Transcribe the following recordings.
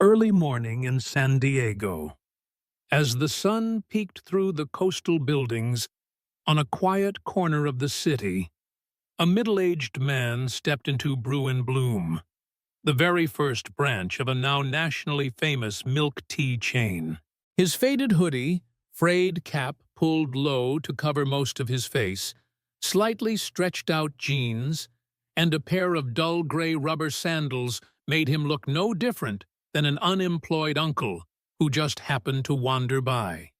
early morning in San Diego. As the sun peeked through the coastal buildings on a quiet corner of the city, a middle-aged man stepped into Brew and Bloom, the very first branch of a now nationally famous milk tea chain. His faded hoodie, frayed cap pulled low to cover most of his face, slightly stretched-out jeans, and a pair of dull gray rubber sandals made him look no different than an unemployed uncle who just happened to wander by.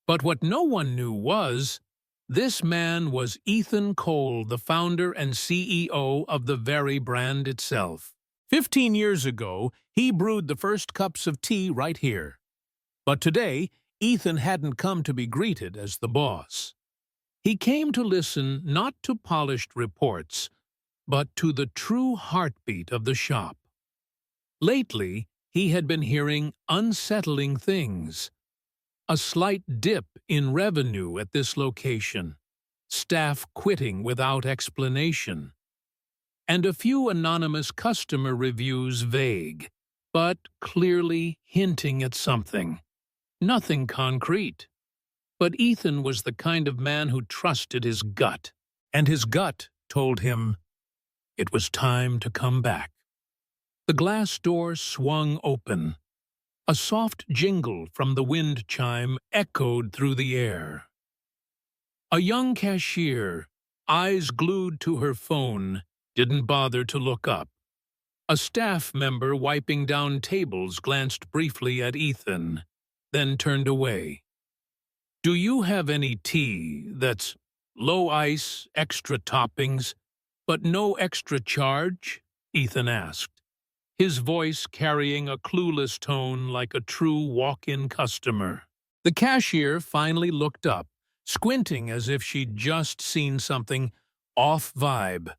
But what no one knew was, this man was Ethan Cole, the founder and CEO of the very brand itself. 15 years ago, he brewed the first cups of tea right here. But today, Ethan hadn't come to be greeted as the boss. He came to listen not to polished reports, but to the true heartbeat of the shop. Lately, he had been hearing unsettling things. A slight dip in revenue at this location, staff quitting without explanation, and a few anonymous customer reviews vague, but clearly hinting at something. Nothing concrete. But Ethan was the kind of man who trusted his gut, and his gut told him it was time to come back. The glass door swung open. A soft jingle from the wind chime echoed through the air. A young cashier, eyes glued to her phone, didn't bother to look up. A staff member wiping down tables glanced briefly at Ethan, then turned away. "Do you have any tea that's low ice, extra toppings, but no extra charge?" Ethan asked, his voice carrying a clueless tone like a true walk-in customer. The cashier finally looked up, squinting as if she'd just seen something off-vibe.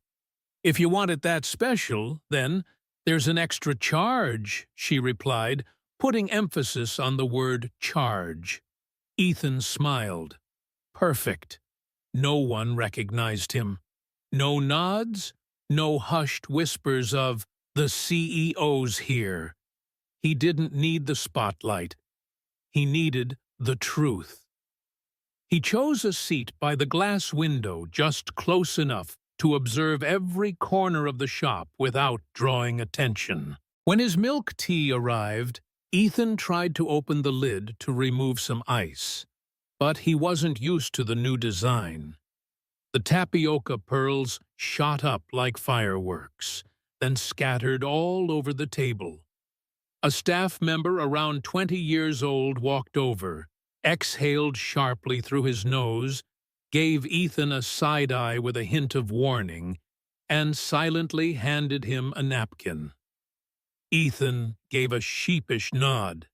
"If you want it that special, then there's an extra charge," she replied, putting emphasis on the word charge. Ethan smiled. Perfect. No one recognized him. No nods, no hushed whispers of, "The CEO's here." He didn't need the spotlight. He needed the truth. He chose a seat by the glass window just close enough to observe every corner of the shop without drawing attention. When his milk tea arrived, Ethan tried to open the lid to remove some ice, but he wasn't used to the new design. The tapioca pearls shot up like fireworks, then scattered all over the table. A staff member around 20 years old walked over, exhaled sharply through his nose, gave Ethan a side-eye with a hint of warning, and silently handed him a napkin. Ethan gave a sheepish nod.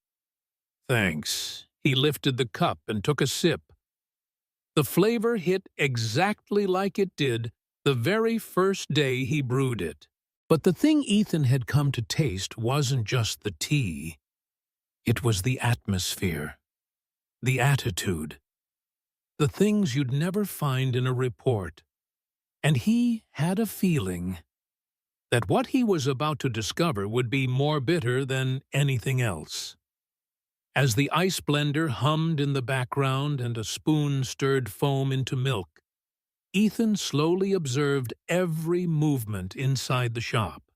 "Thanks." He lifted the cup and took a sip. The flavor hit exactly like it did the very first day he brewed it. But the thing Ethan had come to taste wasn't just the tea. It was the atmosphere, the attitude, the things you'd never find in a report. And he had a feeling that what he was about to discover would be more bitter than anything else. As the ice blender hummed in the background and a spoon stirred foam into milk, Ethan slowly observed every movement inside the shop.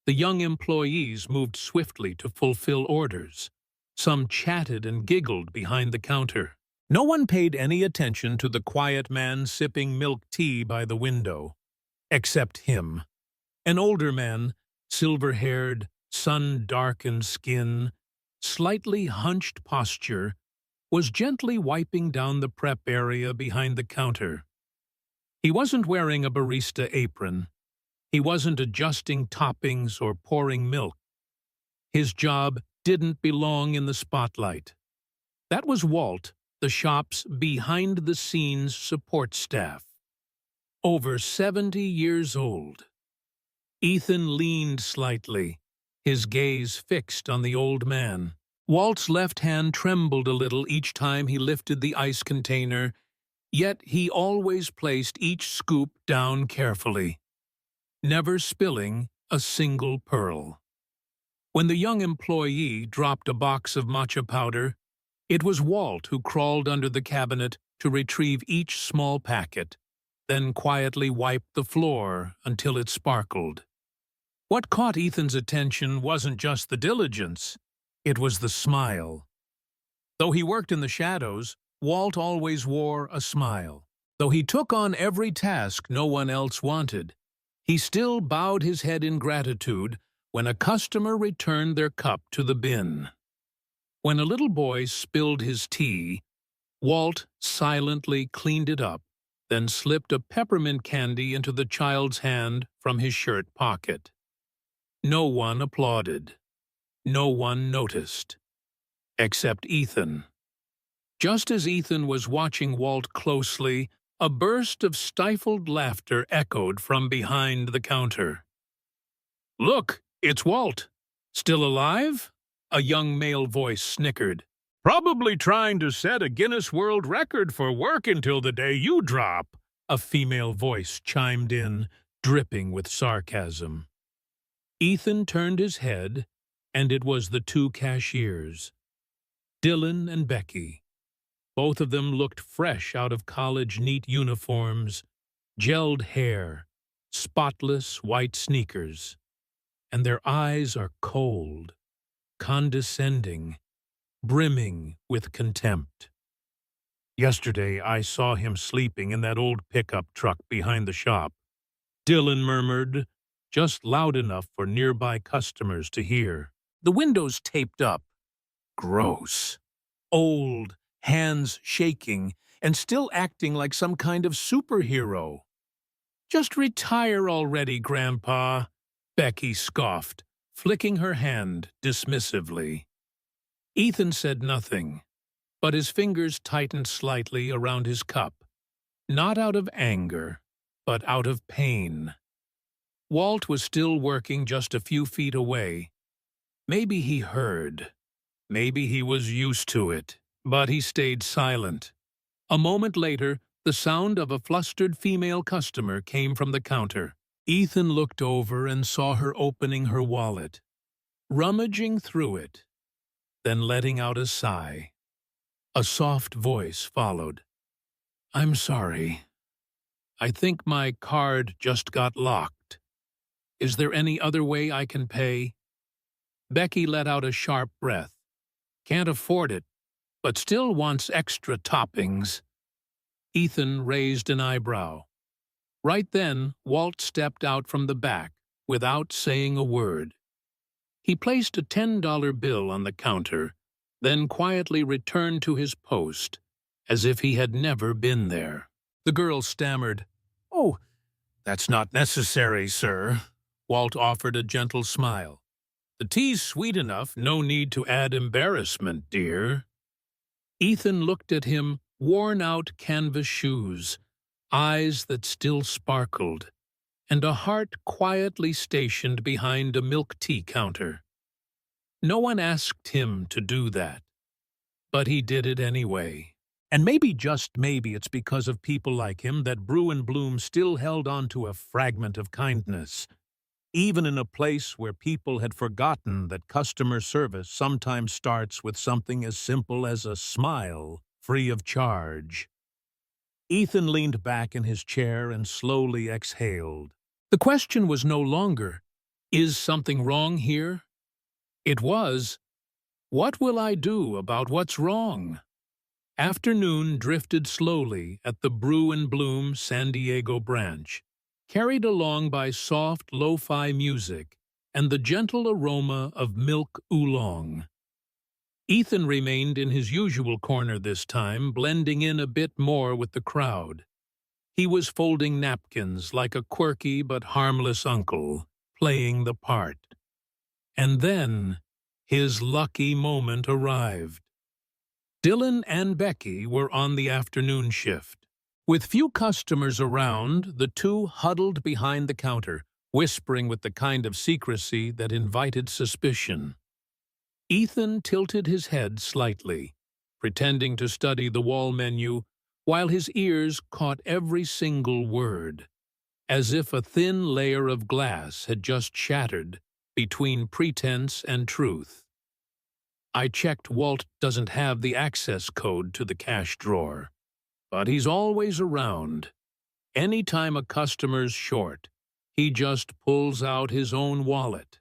The young employees moved swiftly to fulfill orders. Some chatted and giggled behind the counter. No one paid any attention to the quiet man sipping milk tea by the window, except him. An older man, silver-haired, sun-darkened skin, slightly hunched posture, was gently wiping down the prep area behind the counter. He wasn't wearing a barista apron. He wasn't adjusting toppings or pouring milk. His job didn't belong in the spotlight. That was Walt, the shop's behind-the-scenes support staff. Over 70 years old. Ethan leaned slightly, his gaze fixed on the old man. Walt's left hand trembled a little each time he lifted the ice container, yet he always placed each scoop down carefully, never spilling a single pearl. When the young employee dropped a box of matcha powder, it was Walt who crawled under the cabinet to retrieve each small packet, then quietly wiped the floor until it sparkled. What caught Ethan's attention wasn't just the diligence, it was the smile. Though he worked in the shadows, Walt always wore a smile. Though he took on every task no one else wanted, he still bowed his head in gratitude when a customer returned their cup to the bin. When a little boy spilled his tea, Walt silently cleaned it up, then slipped a peppermint candy into the child's hand from his shirt pocket. No one applauded. No one noticed. Except Ethan. Just as Ethan was watching Walt closely, a burst of stifled laughter echoed from behind the counter. "Look, it's Walt. Still alive?" a young male voice snickered. "Probably trying to set a Guinness World Record for work until the day you drop," a female voice chimed in, dripping with sarcasm. Ethan turned his head, and it was the two cashiers, Dylan and Becky. Both of them looked fresh out of college neat uniforms, gelled hair, spotless white sneakers, and their eyes are cold, condescending, brimming with contempt. "Yesterday I saw him sleeping in that old pickup truck behind the shop," Dylan murmured, just loud enough for nearby customers to hear. "The windows taped up. Gross. Old, hands shaking, and still acting like some kind of superhero." "Just retire already, Grandpa," Becky scoffed, flicking her hand dismissively. Ethan said nothing, but his fingers tightened slightly around his cup, not out of anger, but out of pain. Walt was still working just a few feet away. Maybe he heard. Maybe he was used to it, but he stayed silent. A moment later, the sound of a flustered female customer came from the counter. Ethan looked over and saw her opening her wallet, rummaging through it, then letting out a sigh. A soft voice followed. "I'm sorry. I think my card just got locked. Is there any other way I can pay?" Becky let out a sharp breath. "Can't afford it, but still wants extra toppings." Ethan raised an eyebrow. Right then, Walt stepped out from the back without saying a word. He placed a $10 bill on the counter, then quietly returned to his post, as if he had never been there. The girl stammered, "Oh, that's not necessary, sir." Walt offered a gentle smile. "The tea's sweet enough, no need to add embarrassment, dear." Ethan looked at him, worn-out canvas shoes, eyes that still sparkled, and a heart quietly stationed behind a milk tea counter. No one asked him to do that, but he did it anyway. And maybe, just maybe, it's because of people like him that Brew and Bloom still held on to a fragment of kindness, even in a place where people had forgotten that customer service sometimes starts with something as simple as a smile, free of charge. Ethan leaned back in his chair and slowly exhaled. The question was no longer, "Is something wrong here?" It was, "What will I do about what's wrong?" Afternoon drifted slowly at the Brew and Bloom San Diego branch, carried along by soft lo-fi music and the gentle aroma of milk oolong. Ethan remained in his usual corner this time, blending in a bit more with the crowd. He was folding napkins like a quirky but harmless uncle, playing the part. And then his lucky moment arrived. Dylan and Becky were on the afternoon shift. With few customers around, the two huddled behind the counter, whispering with the kind of secrecy that invited suspicion. Ethan tilted his head slightly, pretending to study the wall menu, while his ears caught every single word, as if a thin layer of glass had just shattered between pretense and truth. I checked Walt doesn't have the access code to the cash drawer, but he's always around. Anytime a customer's short, he just pulls out his own wallet.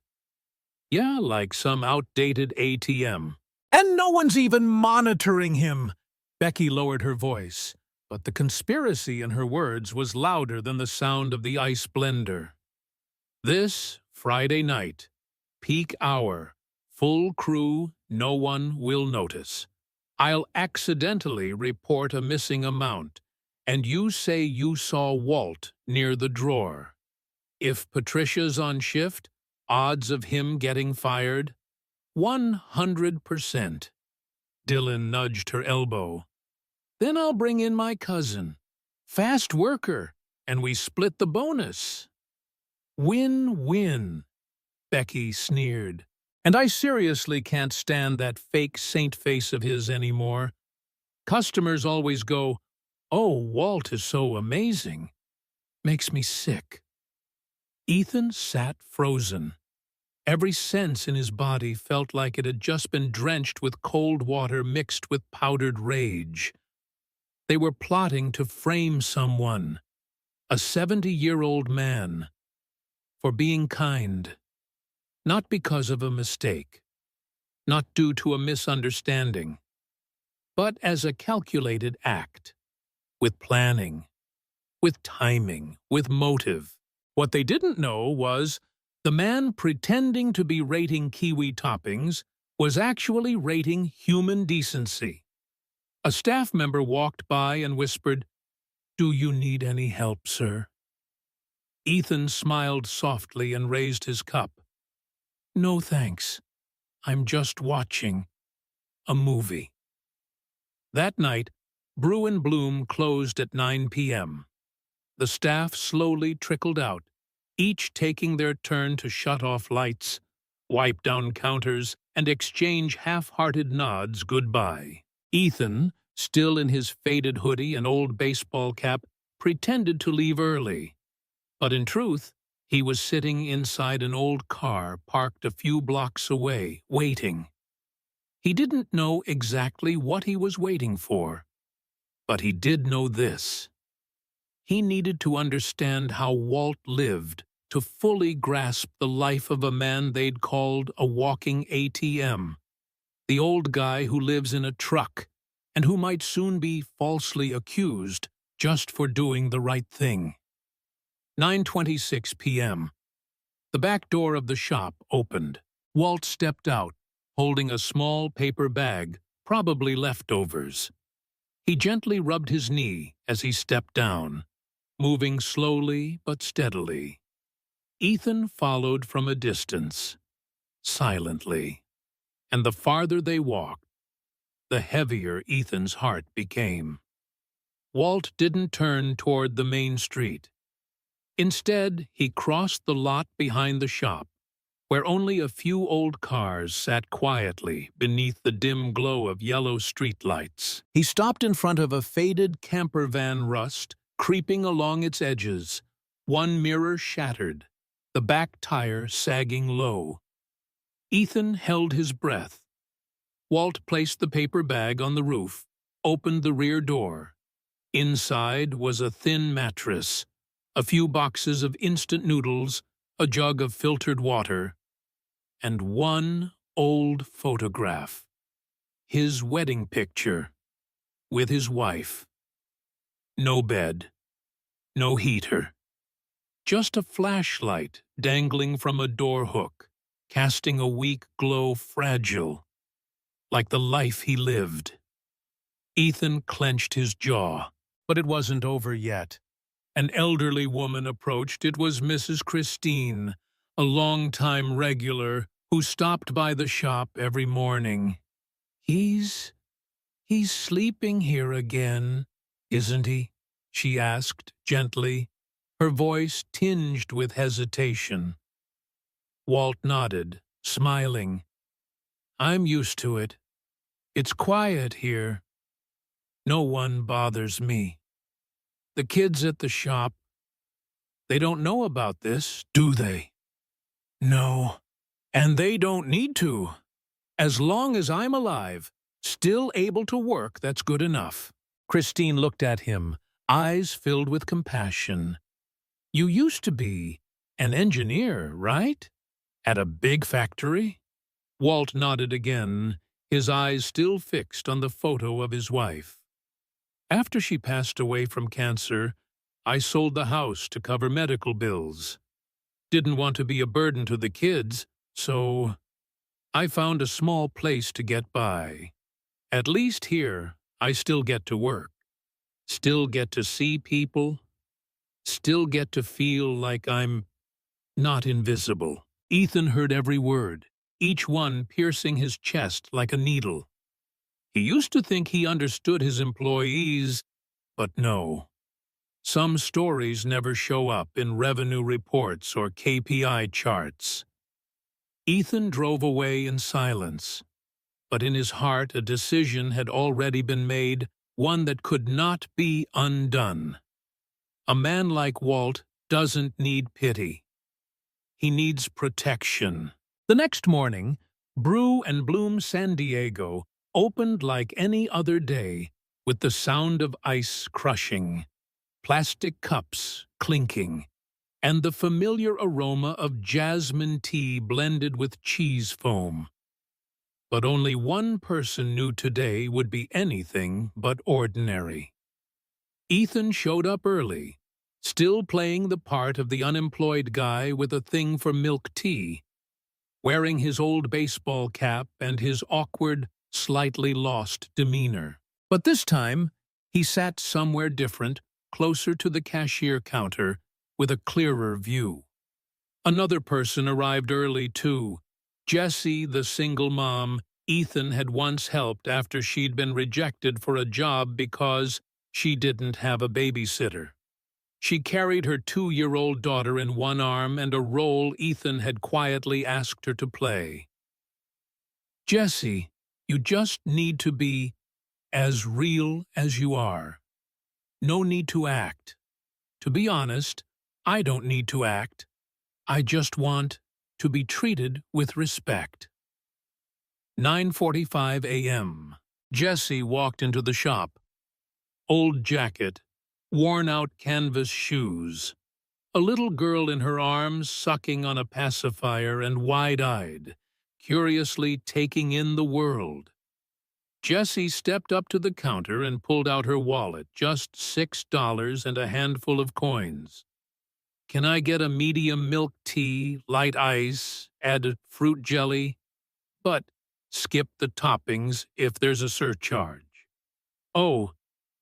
Yeah, like some outdated ATM. And no one's even monitoring him. Becky lowered her voice, but the conspiracy in her words was louder than the sound of the ice blender. This Friday night, peak hour, full crew, no one will notice. I'll accidentally report a missing amount, and you say you saw Walt near the drawer. If Patricia's on shift, odds of him getting fired? 100%. Dylan nudged her elbow. Then I'll bring in my cousin. Fast worker, and we split the bonus. Win-win, Becky sneered. And I seriously can't stand that fake saint face of his anymore. Customers always go, "Oh, Walt is so amazing." Makes me sick. Ethan sat frozen. Every sense in his body felt like it had just been drenched with cold water mixed with powdered rage. They were plotting to frame someone, a 70-year-old man, for being kind, not because of a mistake, not due to a misunderstanding, but as a calculated act, with planning, with timing, with motive. What they didn't know was the man pretending to be rating kiwi toppings was actually rating human decency. A staff member walked by and whispered, "Do you need any help, sir?" Ethan smiled softly and raised his cup. "No thanks. I'm just watching a movie." That night, Brew and Bloom closed at 9 p.m. The staff slowly trickled out, each taking their turn to shut off lights, wipe down counters, and exchange half-hearted nods goodbye. Ethan, still in his faded hoodie and old baseball cap, pretended to leave early. But in truth, he was sitting inside an old car parked a few blocks away, waiting. He didn't know exactly what he was waiting for, but he did know this. He needed to understand how Walt lived to fully grasp the life of a man they'd called a walking ATM, the old guy who lives in a truck and who might soon be falsely accused just for doing the right thing. 9:26 p.m. The back door of the shop opened. Walt stepped out, holding a small paper bag, probably leftovers. He gently rubbed his knee as he stepped down, moving slowly but steadily. Ethan followed from a distance, silently, and the farther they walked, the heavier Ethan's heart became. Walt didn't turn toward the main street. Instead, he crossed the lot behind the shop, where only a few old cars sat quietly beneath the dim glow of yellow streetlights. He stopped in front of a faded camper van rust, creeping along its edges, one mirror shattered, the back tire sagging low. Ethan held his breath. Walt placed the paper bag on the roof, opened the rear door. Inside was a thin mattress, a few boxes of instant noodles, a jug of filtered water, and one old photograph. His wedding picture, with his wife. No bed, no heater. Just a flashlight dangling from a door hook, casting a weak glow fragile, like the life he lived. Ethan clenched his jaw, but it wasn't over yet. An elderly woman approached. It was Mrs. Christine, a long-time regular who stopped by the shop every morning. He's sleeping here again, isn't he?" she asked gently, her voice tinged with hesitation. Walt nodded, smiling. "I'm used to it. It's quiet here. No one bothers me. The kids at the shop, they don't know about this, do they?" "No," And they don't need to. As long as I'm alive, still able to work, that's good enough. Christine looked at him, eyes filled with compassion. You used to be an engineer, right? At a big factory? Walt nodded again, his eyes still fixed on the photo of his wife. After she passed away from cancer, I sold the house to cover medical bills. Didn't want to be a burden to the kids, so I found a small place to get by. At least here, I still get to work, still get to see people, still get to feel like I'm not invisible. Ethan heard every word, each one piercing his chest like a needle. He used to think he understood his employees, but no. Some stories never show up in revenue reports or KPI charts. Ethan drove away in silence, but in his heart a decision had already been made, one that could not be undone. A man like Walt doesn't need pity. He needs protection. The next morning, Brew and Bloom San Diego opened like any other day, with the sound of ice crushing, plastic cups clinking, and the familiar aroma of jasmine tea blended with cheese foam. But only one person knew today would be anything but ordinary. Ethan showed up early, still playing the part of the unemployed guy with a thing for milk tea, wearing his old baseball cap and his awkward, slightly lost demeanor. But this time, he sat somewhere different, closer to the cashier counter, with a clearer view. Another person arrived early, too. Jessie, the single mom Ethan had once helped after she'd been rejected for a job because she didn't have a babysitter. She carried her 2-year-old daughter in one arm and a role Ethan had quietly asked her to play. Jessie, you just need to be as real as you are. No need to act. To be honest, I don't need to act. I just want to be treated with respect. 9:45 a.m. Jessie walked into the shop. Old jacket, worn-out canvas shoes, a little girl in her arms sucking on a pacifier and wide-eyed, curiously taking in the world. Jessie stepped up to the counter and pulled out her wallet, just $6 and a handful of coins. Can I get a medium milk tea, light ice, add fruit jelly? But skip the toppings if there's a surcharge. Oh,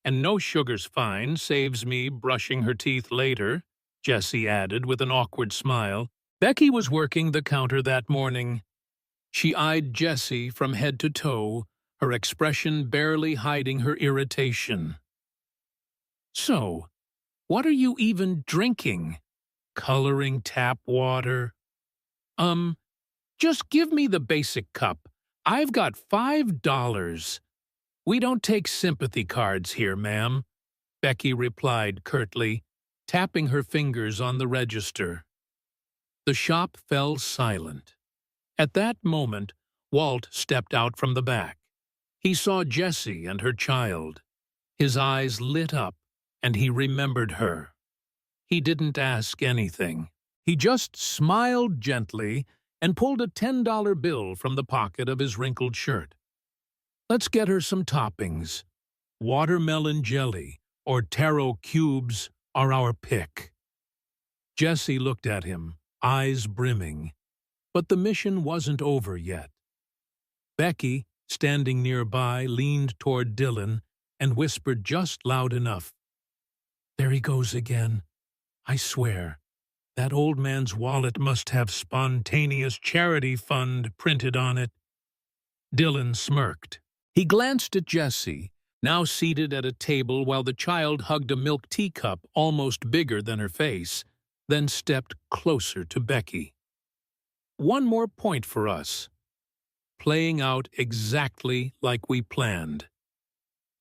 and no sugar's fine, saves me brushing her teeth later, Jessie added with an awkward smile. Becky was working the counter that morning. She eyed Jessie from head to toe, her expression barely hiding her irritation. So, what are you even drinking? Coloring tap water? Just give me the basic cup. I've got $5. We don't take sympathy cards here, ma'am, Becky replied curtly, tapping her fingers on the register. The shop fell silent. At that moment, Walt stepped out from the back. He saw Jessie and her child. His eyes lit up, and he remembered her. He didn't ask anything. He just smiled gently and pulled a $10 bill from the pocket of his wrinkled shirt. Let's get her some toppings. Watermelon jelly or taro cubes are our pick. Jessie looked at him, eyes brimming. But the mission wasn't over yet. Becky, standing nearby, leaned toward Dylan and whispered just loud enough. There he goes again. I swear, that old man's wallet must have spontaneous charity fund printed on it. Dylan smirked. He glanced at Jessie, now seated at a table while the child hugged a milk teacup almost bigger than her face, then stepped closer to Becky. One more point for us. Playing out exactly like we planned.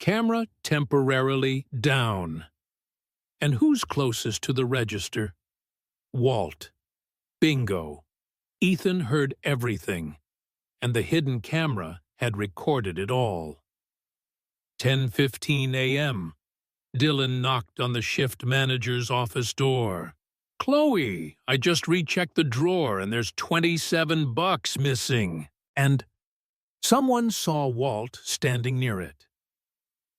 Camera temporarily down. And who's closest to the register? Walt. Bingo. Ethan heard everything, and the hidden camera had recorded it all. 10:15 a.m. Dylan knocked on the shift manager's office door. "Chloe, I just rechecked the drawer and there's $27 missing." And someone saw Walt standing near it.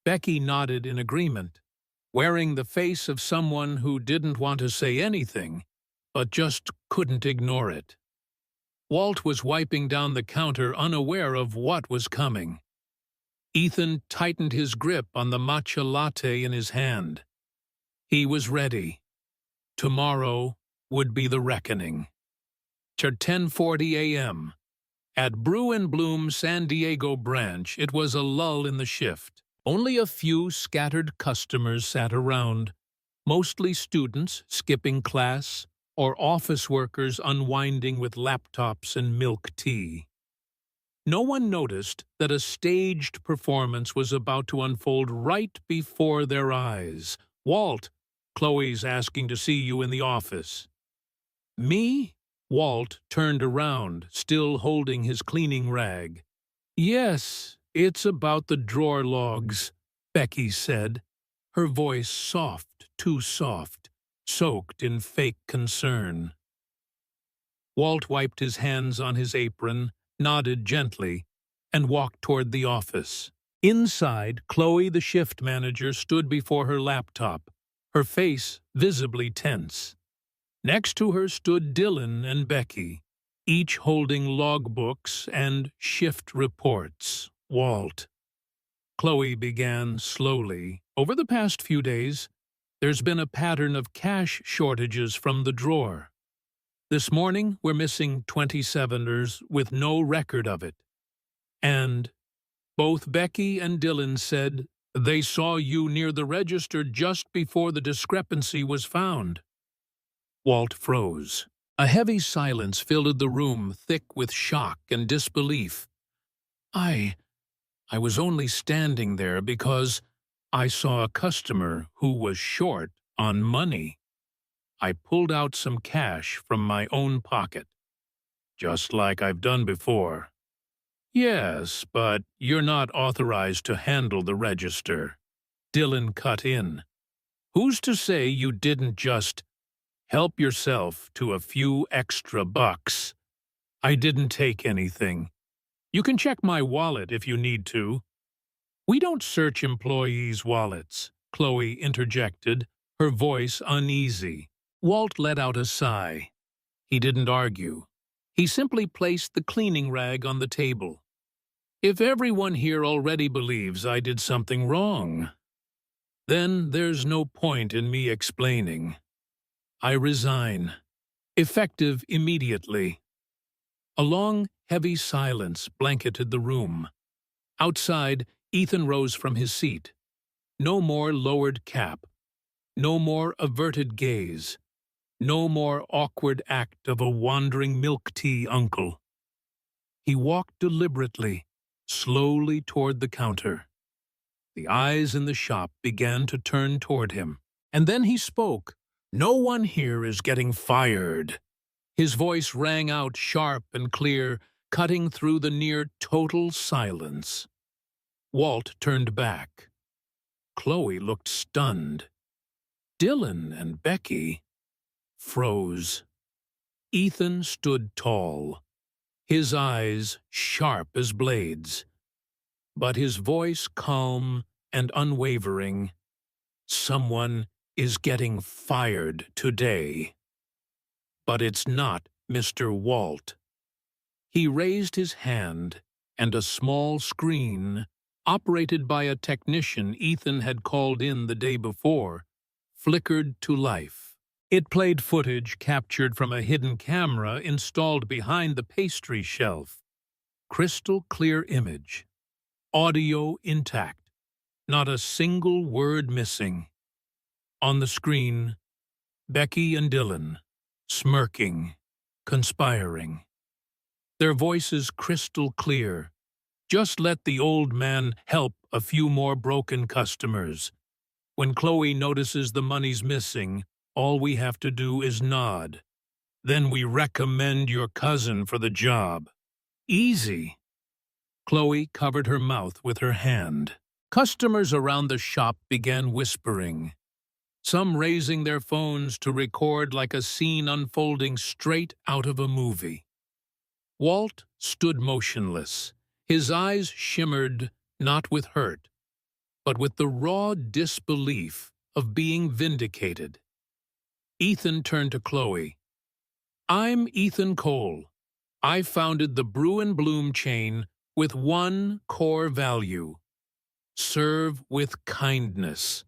Becky nodded in agreement, wearing the face of someone who didn't want to say anything, but just couldn't ignore it. Walt was wiping down the counter, unaware of what was coming. Ethan tightened his grip on the matcha latte in his hand. He was ready. Tomorrow would be the reckoning. 10:40 a.m. At Brew and Bloom San Diego branch, it was a lull in the shift. Only a few scattered customers sat around, mostly students skipping class or office workers unwinding with laptops and milk tea. No one noticed that a staged performance was about to unfold right before their eyes. "Walt, Chloe's asking to see you in the office." "Me?" Walt turned around, still holding his cleaning rag. "Yes, it's about the drawer logs," Becky said, her voice soft, too soft, soaked in fake concern. Walt wiped his hands on his apron, nodded gently, and walked toward the office. Inside, Chloe, the shift manager, stood before her laptop, her face visibly tense. Next to her stood Dylan and Becky, each holding logbooks and shift reports. "Walt," Chloe began slowly, "over the past few days, there's been a pattern of cash shortages from the drawer. This morning, we're missing 27ers with no record of it. And both Becky and Dylan said they saw you near the register just before the discrepancy was found." Walt froze. A heavy silence filled the room, thick with shock and disbelief. I was only standing there because I saw a customer who was short on money. I pulled out some cash from my own pocket, just like I've done before." "Yes, but you're not authorized to handle the register," Dylan cut in. "Who's to say you didn't just help yourself to a few extra bucks? I didn't take anything. You can check my wallet if you need to." "We don't search employees' wallets," Chloe interjected, her voice uneasy. Walt let out a sigh. He didn't argue. He simply placed the cleaning rag on the table. "If everyone here already believes I did something wrong, then there's no point in me explaining. I resign, effective immediately." A long, heavy silence blanketed the room. Outside, Ethan rose from his seat. No more lowered cap. No more averted gaze. No more awkward act of a wandering milk tea uncle. He walked deliberately, slowly toward the counter. The eyes in the shop began to turn toward him. And then he spoke. "No one here is getting fired." His voice rang out sharp and clear, cutting through the near total silence. Walt turned back. Chloe looked stunned. Dylan and Becky froze. Ethan stood tall, his eyes sharp as blades, but his voice calm and unwavering. "Someone is getting fired today. But it's not Mr. Walt." He raised his hand, and a small screen, operated by a technician Ethan had called in the day before, flickered to life. It played footage captured from a hidden camera installed behind the pastry shelf. Crystal clear image. Audio intact. Not a single word missing. On the screen, Becky and Dylan, smirking, conspiring. Their voices crystal clear. "Just let the old man help a few more broken customers. When Chloe notices the money's missing, all we have to do is nod. Then we recommend your cousin for the job. Easy. Chloe covered her mouth with her hand. Customers around the shop began whispering, some raising their phones to record like a scene unfolding straight out of a movie. Walt stood motionless. His eyes shimmered not with hurt, but with the raw disbelief of being vindicated. Ethan turned to Chloe. I'm Ethan Cole. I founded the Brew and Bloom chain with one core value: serve with kindness.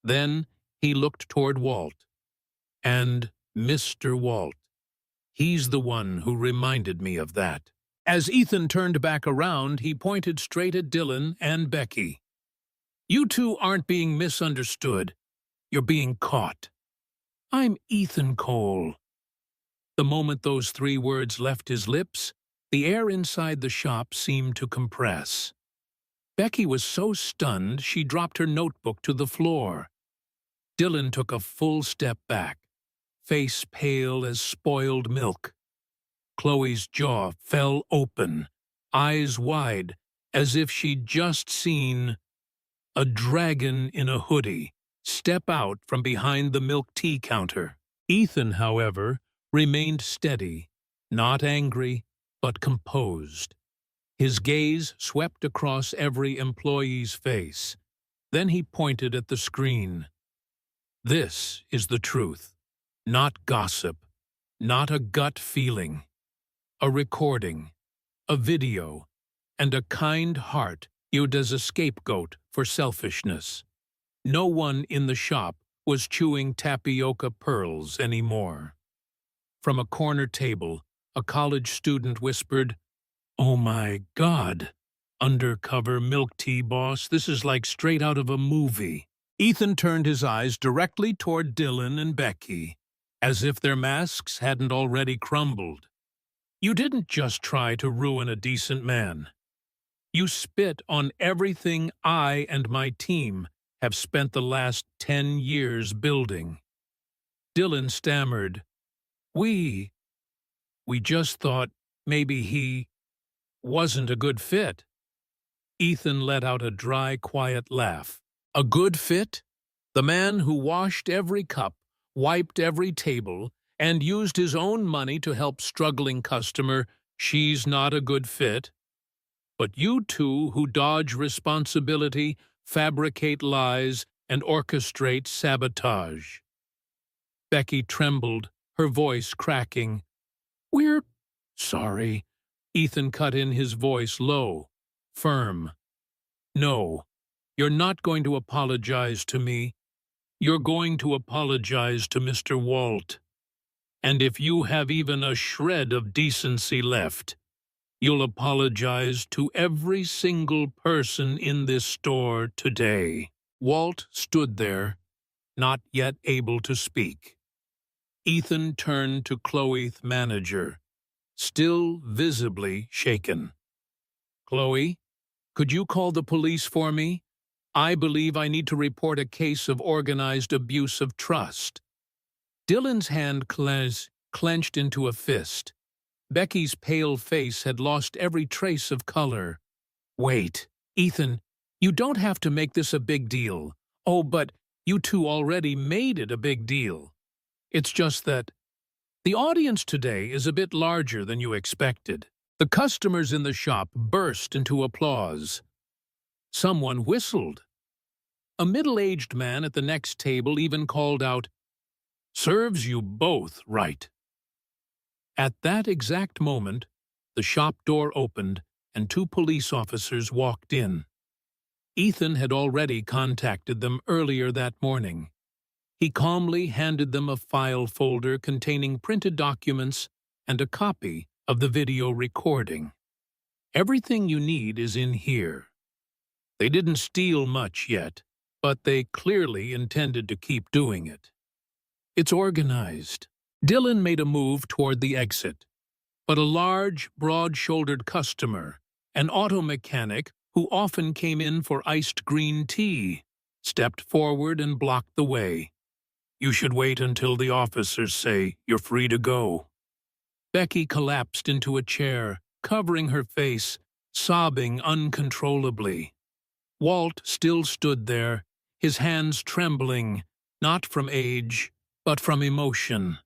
Then he looked toward Walt. And Mr. Walt. He's the one who reminded me of that. As Ethan turned back around, he pointed straight at Dylan and Becky. You two aren't being misunderstood. You're being caught. I'm Ethan Cole. The moment those 3 words left his lips, the air inside the shop seemed to compress. Becky was so stunned she dropped her notebook to the floor. Dylan took a full step back, face pale as spoiled milk. Chloe's jaw fell open, eyes wide, as if she'd just seen a dragon in a hoodie step out from behind the milk tea counter. Ethan, however, remained steady, not angry, but composed. His gaze swept across every employee's face. Then he pointed at the screen. This is the truth, not gossip, not a gut feeling. A recording, a video, and a kind heart used as a scapegoat for selfishness. No one in the shop was chewing tapioca pearls anymore. From a corner table, a college student whispered, "Oh my God, undercover milk tea boss, this is like straight out of a movie." Ethan turned his eyes directly toward Dylan and Becky, as if their masks hadn't already crumbled. You didn't just try to ruin a decent man. You spit on everything I and my team have spent the last 10 years building. Dylan stammered, We just thought maybe he wasn't a good fit." Ethan let out a dry, quiet laugh. A good fit? The man who washed every cup, wiped every table, and used his own money to help struggling customer, she's not a good fit. But you two who dodge responsibility, fabricate lies, and orchestrate sabotage. Becky trembled, her voice cracking. We're sorry. Ethan cut in, his voice low, firm. No, you're not going to apologize to me. You're going to apologize to Mr. Walt. And if you have even a shred of decency left, you'll apologize to every single person in this store today. Walt stood there, not yet able to speak. Ethan turned to Chloe's manager, still visibly shaken. Chloe, could you call the police for me? I believe I need to report a case of organized abuse of trust. Dylan's hand clenched into a fist. Becky's pale face had lost every trace of color. Wait, Ethan, you don't have to make this a big deal. Oh, but you two already made it a big deal. It's just that the audience today is a bit larger than you expected. The customers in the shop burst into applause. Someone whistled. A middle-aged man at the next table even called out, "Serves you both right." At that exact moment, the shop door opened and 2 police officers walked in. Ethan had already contacted them earlier that morning. He calmly handed them a file folder containing printed documents and a copy of the video recording. Everything you need is in here. They didn't steal much yet, but they clearly intended to keep doing it. It's organized. Dylan made a move toward the exit, but a large, broad-shouldered customer, an auto mechanic who often came in for iced green tea, stepped forward and blocked the way. You should wait until the officers say you're free to go." Becky collapsed into a chair, covering her face, sobbing uncontrollably. Walt still stood there, his hands trembling, not from age, but from emotion.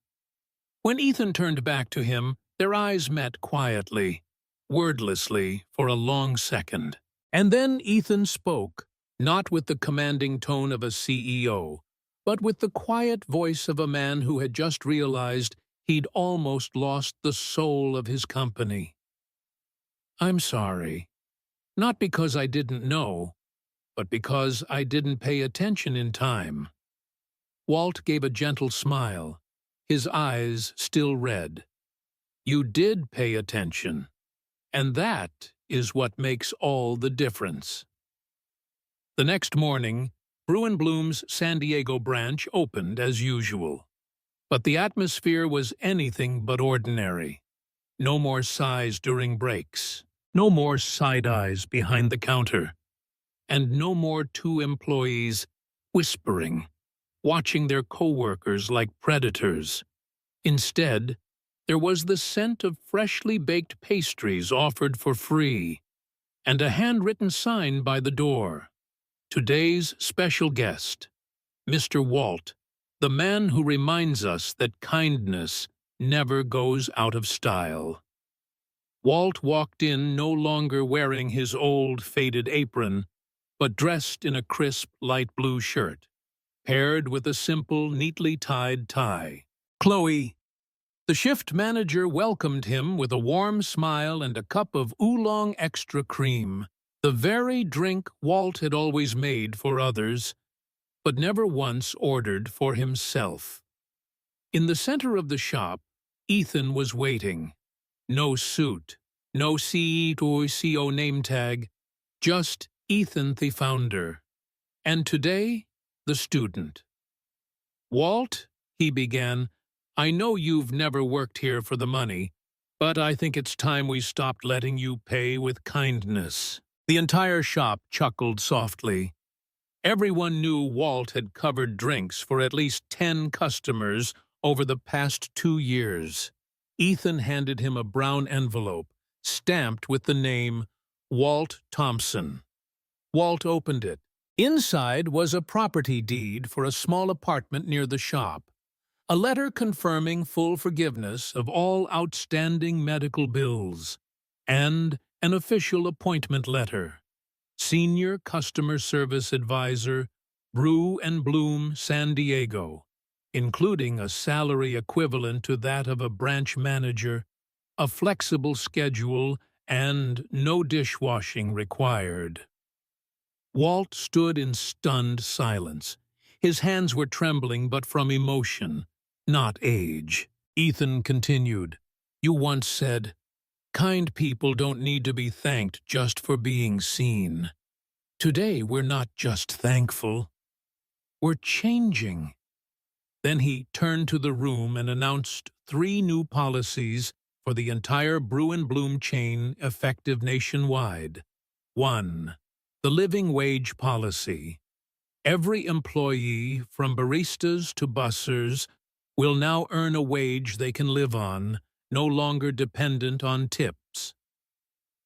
When Ethan turned back to him, their eyes met quietly, wordlessly, for a long second. And then Ethan spoke, not with the commanding tone of a CEO, but with the quiet voice of a man who had just realized he'd almost lost the soul of his company. "I'm sorry. Not because I didn't know, but because I didn't pay attention in time." Walt gave a gentle smile, his eyes still red. "You did pay attention, and that is what makes all the difference." The next morning, Bruin Bloom's San Diego branch opened as usual. But the atmosphere was anything but ordinary. No more sighs during breaks, no more side eyes behind the counter, and no more two employees whispering, watching their co-workers like predators. Instead, there was the scent of freshly baked pastries offered for free, and a handwritten sign by the door. "Today's special guest, Mr. Walt, the man who reminds us that kindness never goes out of style." Walt walked in no longer wearing his old, faded apron, but dressed in a crisp, light blue shirt, paired with a simple, neatly tied tie. "Chloe." The shift manager welcomed him with a warm smile and a cup of oolong extra cream, the very drink Walt had always made for others, but never once ordered for himself. In the center of the shop, Ethan was waiting. No suit, no CEO name tag, just Ethan the founder. And today, the student. "Walt," he began, "I know you've never worked here for the money, but I think it's time we stopped letting you pay with kindness." The entire shop chuckled softly. Everyone knew Walt had covered drinks for at least 10 customers over the past 2 years. Ethan handed him a brown envelope, stamped with the name Walt Thompson. Walt opened it. Inside was a property deed for a small apartment near the shop, a letter confirming full forgiveness of all outstanding medical bills, and an official appointment letter. Senior Customer Service Advisor, Brew and Bloom, San Diego, including a salary equivalent to that of a branch manager, a flexible schedule, and no dishwashing required. Walt stood in stunned silence. His hands were trembling, but from emotion, not age. Ethan continued, "You once said, 'Kind people don't need to be thanked just for being seen.' Today we're not just thankful. We're changing." Then he turned to the room and announced 3 new policies for the entire Brew and Bloom chain effective nationwide. 1. The living wage policy. Every employee, from baristas to bussers, will now earn a wage they can live on, no longer dependent on tips.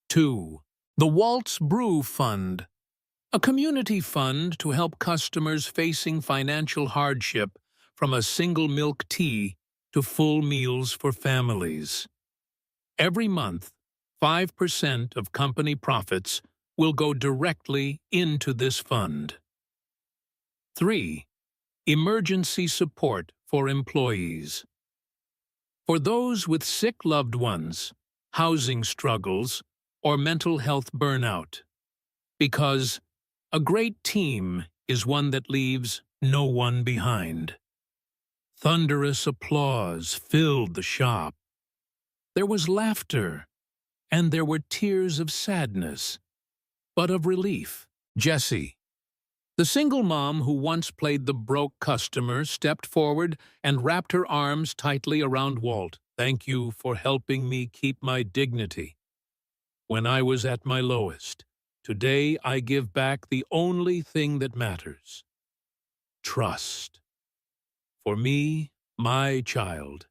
2. The Walt's Brew Fund. A community fund to help customers facing financial hardship, from a single milk tea to full meals for families. Every month, 5% of company profits will go directly into this fund. 3. Emergency support for employees. For those with sick loved ones, housing struggles, or mental health burnout. Because a great team is one that leaves no one behind. Thunderous applause filled the shop. There was laughter, and there were tears of sadness, but of relief. Jessie, the single mom who once played the broke customer, stepped forward and wrapped her arms tightly around Walt. "Thank you for helping me keep my dignity when I was at my lowest. Today I give back the only thing that matters: trust." for me, my child,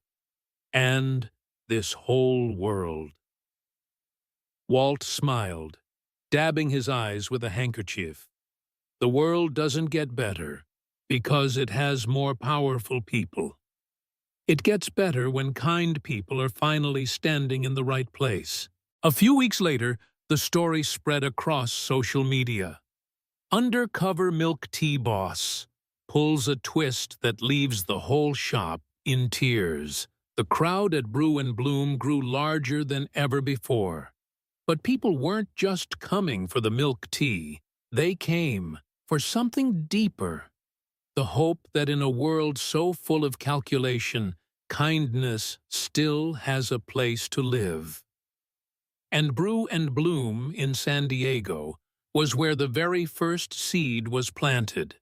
and this whole world. Walt smiled, dabbing his eyes with a handkerchief. The world doesn't get better because it has more powerful people. It gets better when kind people are finally standing in the right place. A few weeks later, the story spread across social media. Undercover milk tea boss pulls a twist that leaves the whole shop in tears. The crowd at Brew and Bloom grew larger than ever before. But people weren't just coming for the milk tea. They came for something deeper. The hope that in a world so full of calculation, kindness still has a place to live. And Brew and Bloom in San Diego was where the very first seed was planted.